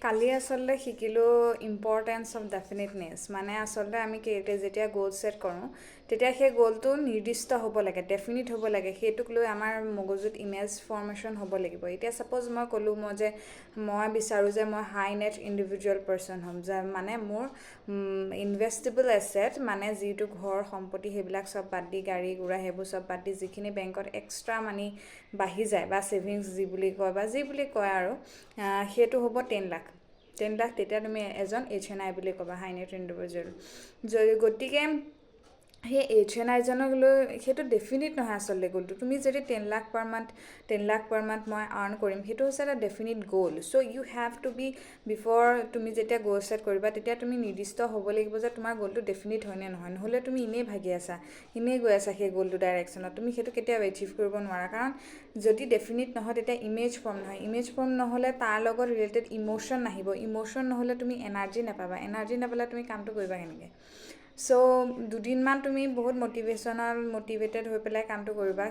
কালি আচলতে শিকিলোঁ importance of ডেফিনেটনেছ মানে আচলতে আমি যেতিয়া গ'ল ছেট কৰোঁ তেতিয়া সেই গ'লটো নিৰ্দিষ্ট হ'ব লাগে ডেফিনিট হ'ব লাগে সেইটোক লৈ আমাৰ মগজুত ইমেজ ফৰ্মেশ্যন হ'ব লাগিব এতিয়া ছাপ'জ মই ক'লোঁ মই বিচাৰোঁ যে মই হাই নেট ইণ্ডিভিজুৱেল পাৰ্চন হ'ম যে মানে মোৰ ইনভেষ্টেবল এছেট মানে যিটো ঘৰ সম্পত্তি সেইবিলাক চব বাদ দি গাড়ী ঘোঁৰা সেইবোৰ চব বাদ দি যিখিনি বেংকত এক্সট্ৰা মানি বাঢ়ি যায় বা ছেভিংছ যি বুলি কয় বা যি বুলি কয় আৰু সেইটো হ'ব 10 লাখ তেতিয়া তুমি এজন HNI বুলি ক'বা হাই নেট ইণ্ডিভিজুৱেল গতিকে সেই HNI জনক লৈ সেইটো ডেফিনিট নহয় আচলতে গ'লটো তুমি যদি 10 লাখ পাৰ মান্থ মই আৰ্ণ কৰিম সেইটো হৈছে এটা definite goal so' you have to be before তুমি যেতিয়া গ'ল ছেট কৰিবা তেতিয়া তুমি নিৰ্দিষ্ট হ'ব লাগিব যে তোমাৰ গ'লটো ডেফিনিট হয় নে নহয় নহ'লে তুমি এনেই ভাগি আছা এনেই গৈ আছা সেই গ'লটো ডাইৰেকশ্যনত তুমি সেইটো কেতিয়াও এচিভ কৰিব নোৱাৰা কাৰণ যদি ডেফিনিট নহয় তেতিয়া ইমেজ ফৰ্ম নহ'লে তাৰ লগত ৰিলেটেড ইম'শ্যন নাহিব ইম'শ্যন নহ'লে তুমি এনাৰ্জি নাপালে তুমি কামটো কৰিবা কেনেকৈ চ' দুদিনমান তুমি বহুত মটিভেটেড হৈ পেলাই কামটো কৰিবা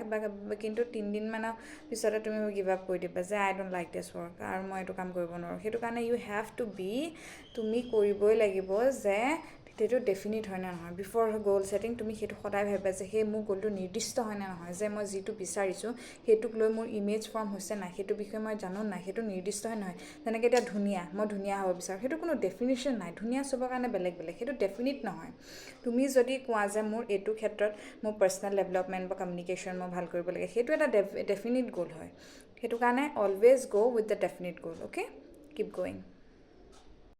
কিন্তু 3 দিনমানৰ পিছতে তুমি গিভ আপ কৰি দিবা যে আই ডোণ্ট লাইক দিছ ৱৰ্ক আৰু মই এইটো কাম কৰিব নোৱাৰোঁ সেইটো কাৰণে ইউ হেভ টু বি তুমি কৰিবই লাগিব যে সেইটো ডেফিনিট হয় নে নহয় বিফৰ গ'ল ছেটিং তুমি সেইটো সদায় ভাবিবা যে সেই মোৰ গ'লটো নিৰ্দিষ্ট হয় নে নহয় যে মই যিটো বিচাৰিছোঁ সেইটোক লৈ মোৰ ইমেজ ফৰ্ম হৈছে নাই সেইটো বিষয়ে মই জানো নাই সেইটো নিৰ্দিষ্ট হয় নহয় যেনেকৈ এতিয়া মই ধুনীয়া হ'ব বিচাৰোঁ সেইটো কোনো ডেফিনিশ্যন নাই ধুনীয়া চবৰ কাৰণে বেলেগ সেইটো ডেফিনিট নহয় তুমি যদি কোৱা যে মোৰ এইটো ক্ষেত্ৰত মোৰ পাৰ্চনেল ডেভেলপমেণ্ট বা কমিউনিকেশ্যন মই ভাল কৰিব লাগে সেইটো এটা ডেফিনিট গ'ল হয় সেইটো কাৰণে অলৱেজ গ' উইথ দ্য ডেফিনিট গ'ল অ'কে কিপ গ'য়িং